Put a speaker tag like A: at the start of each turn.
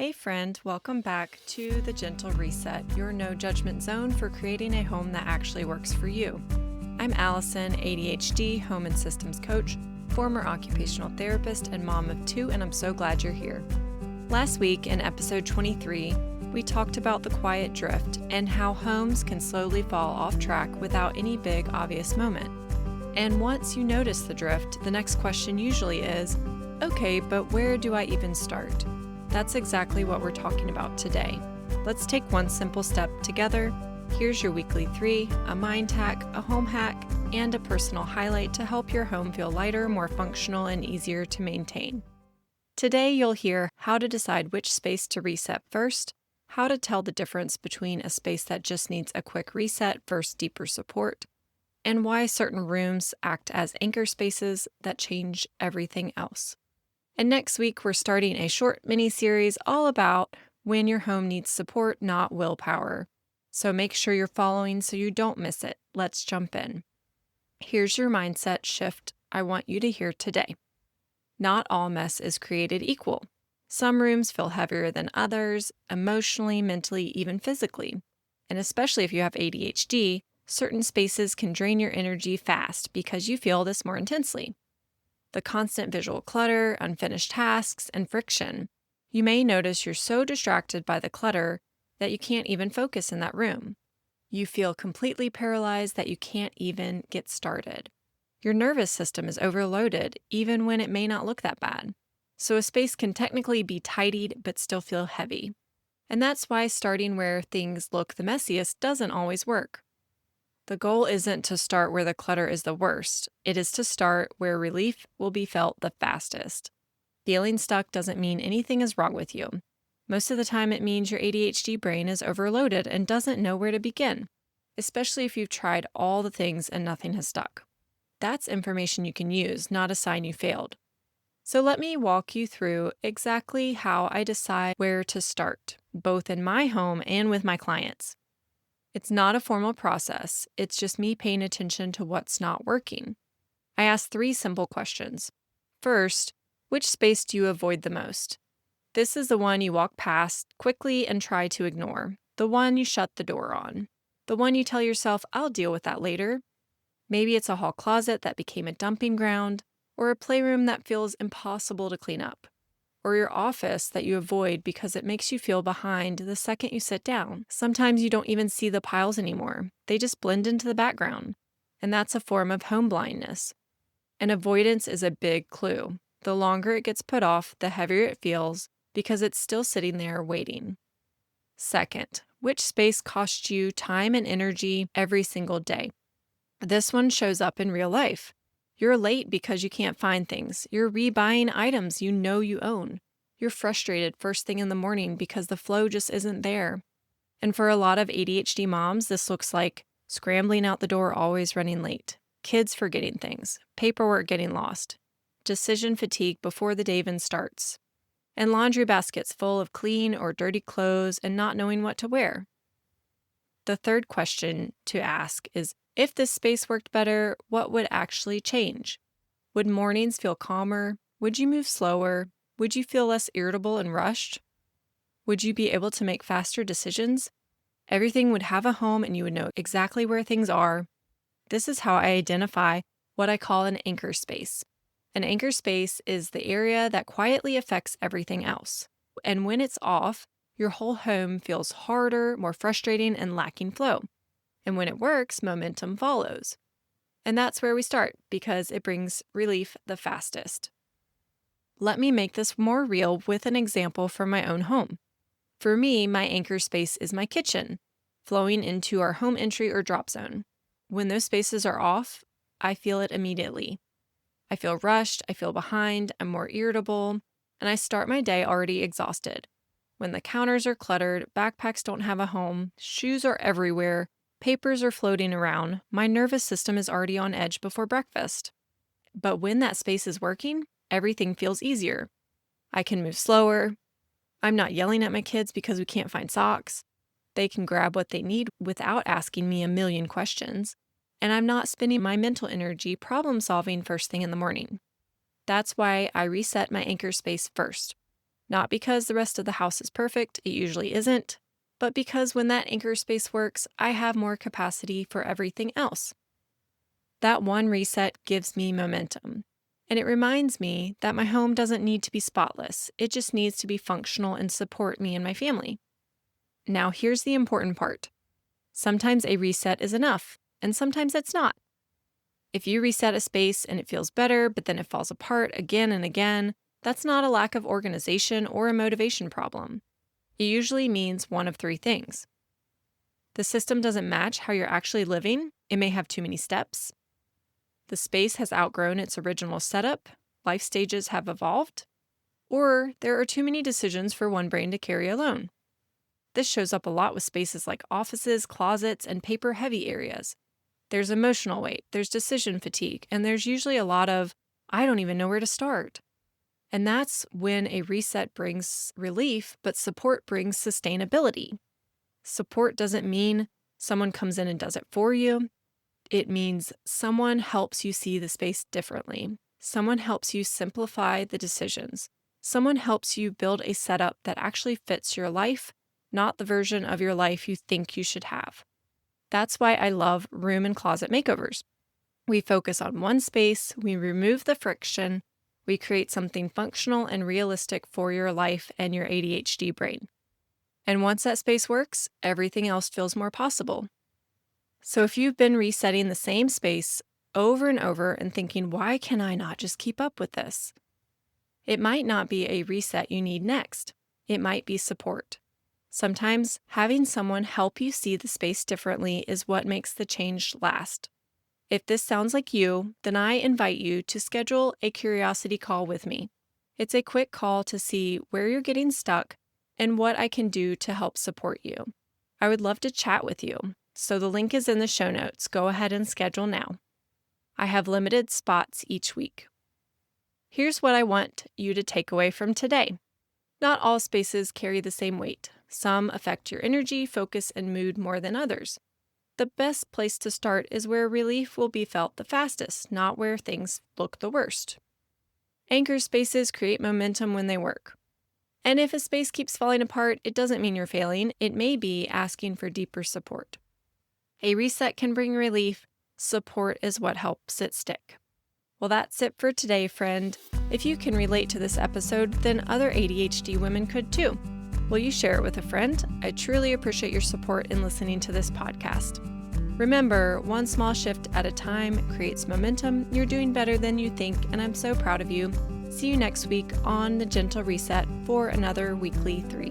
A: Hey friend, welcome back to The Gentle Reset, your no judgment zone for creating a home that actually works for you. I'm Allison, ADHD home and systems coach, former occupational therapist, and mom of two, and I'm so glad you're here. Last week in episode 23, we talked about the quiet drift and how homes can slowly fall off track without any big obvious moment. And once you notice the drift, the next question usually is, okay, but where do I even start? That's exactly what we're talking about today. Let's take one simple step together. Here's your weekly 3, a mind hack, a home hack, and a personal highlight to help your home feel lighter, more functional, and easier to maintain. Today, you'll hear how to decide which space to reset first, how to tell the difference between a space that just needs a quick reset versus deeper support, and why certain rooms act as anchor spaces that change everything else. And next week, we're starting a short mini-series all about when your home needs support, not willpower. So make sure you're following so you don't miss it. Let's jump in. Here's your mindset shift I want you to hear today. Not all mess is created equal. Some rooms feel heavier than others, emotionally, mentally, even physically. And especially if you have ADHD, certain spaces can drain your energy fast because you feel this more intensely. The constant visual clutter, unfinished tasks, and friction. You may notice you're so distracted by the clutter that you can't even focus in that room. You feel completely paralyzed that you can't even get started. Your nervous system is overloaded, even when it may not look that bad. So a space can technically be tidied but still feel heavy. And that's why starting where things look the messiest doesn't always work. The goal isn't to start where the clutter is the worst. It is to start where relief will be felt the fastest. Feeling stuck doesn't mean anything is wrong with you. Most of the time, it means your ADHD brain is overloaded and doesn't know where to begin, especially if you've tried all the things and nothing has stuck. That's information you can use, not a sign you failed. So let me walk you through exactly how I decide where to start, both in my home and with my clients. It's not a formal process, it's just me paying attention to what's not working. I ask 3 simple questions. First, which space do you avoid the most? This is the one you walk past quickly and try to ignore, the one you shut the door on, the one you tell yourself, I'll deal with that later. Maybe it's a hall closet that became a dumping ground, or a playroom that feels impossible to clean up, or your office that you avoid because it makes you feel behind the second you sit down. Sometimes you don't even see the piles anymore. They just blend into the background. And that's a form of home blindness. And avoidance is a big clue. The longer it gets put off, the heavier it feels because it's still sitting there waiting. Second, which space costs you time and energy every single day? This one shows up in real life. You're late because you can't find things. You're rebuying items you know you own. You're frustrated first thing in the morning because the flow just isn't there. And for a lot of ADHD moms, this looks like scrambling out the door, always running late, kids forgetting things, paperwork getting lost, decision fatigue before the day even starts, and laundry baskets full of clean or dirty clothes and not knowing what to wear. The third question to ask is, if this space worked better, what would actually change? Would mornings feel calmer? Would you move slower? Would you feel less irritable and rushed? Would you be able to make faster decisions? Everything would have a home and you would know exactly where things are. This is how I identify what I call an anchor space. An anchor space is the area that quietly affects everything else. And when it's off, your whole home feels harder, more frustrating, and lacking flow. And when it works, momentum follows. And that's where we start because it brings relief the fastest. Let me make this more real with an example from my own home. For me, my anchor space is my kitchen, flowing into our home entry or drop zone. When those spaces are off, I feel it immediately. I feel rushed, I feel behind, I'm more irritable, and I start my day already exhausted. When the counters are cluttered, backpacks don't have a home, shoes are everywhere, papers are floating around, my nervous system is already on edge before breakfast. But when that space is working, everything feels easier. I can move slower. I'm not yelling at my kids because we can't find socks. They can grab what they need without asking me a million questions. And I'm not spending my mental energy problem solving first thing in the morning. That's why I reset my anchor space first. Not because the rest of the house is perfect, it usually isn't, but because when that anchor space works, I have more capacity for everything else. That one reset gives me momentum, and it reminds me that my home doesn't need to be spotless. It just needs to be functional and support me and my family. Now, here's the important part. Sometimes a reset is enough, and sometimes it's not. If you reset a space and it feels better, but then it falls apart again and again, that's not a lack of organization or a motivation problem. It usually means one of three things. The system doesn't match how you're actually living. It may have too many steps. The space has outgrown its original setup. Life stages have evolved. Or there are too many decisions for one brain to carry alone. This shows up a lot with spaces like offices, closets, and paper-heavy areas. There's emotional weight, there's decision fatigue, and there's usually a lot of, I don't even know where to start. And that's when a reset brings relief, but support brings sustainability. Support doesn't mean someone comes in and does it for you. It means someone helps you see the space differently. Someone helps you simplify the decisions. Someone helps you build a setup that actually fits your life, not the version of your life you think you should have. That's why I love room and closet makeovers. We focus on one space, we remove the friction, we create something functional and realistic for your life and your ADHD brain. And once that space works, everything else feels more possible. So if you've been resetting the same space over and over and thinking, why can I not just keep up with this? It might not be a reset you need next. It might be support. Sometimes having someone help you see the space differently is what makes the change last. If this sounds like you, then I invite you to schedule a curiosity call with me. It's a quick call to see where you're getting stuck and what I can do to help support you. I would love to chat with you, so the link is in the show notes. Go ahead and schedule now. I have limited spots each week. Here's what I want you to take away from today. Not all spaces carry the same weight. Some affect your energy, focus, and mood more than others. The best place to start is where relief will be felt the fastest, not where things look the worst. Anchor spaces create momentum when they work. And if a space keeps falling apart, it doesn't mean you're failing. It may be asking for deeper support. A reset can bring relief. Support is what helps it stick. Well, that's it for today, friend. If you can relate to this episode, then other ADHD women could too. Will you share it with a friend? I truly appreciate your support in listening to this podcast. Remember, one small shift at a time creates momentum. You're doing better than you think, and I'm so proud of you. See you next week on The Gentle Reset for another weekly 3.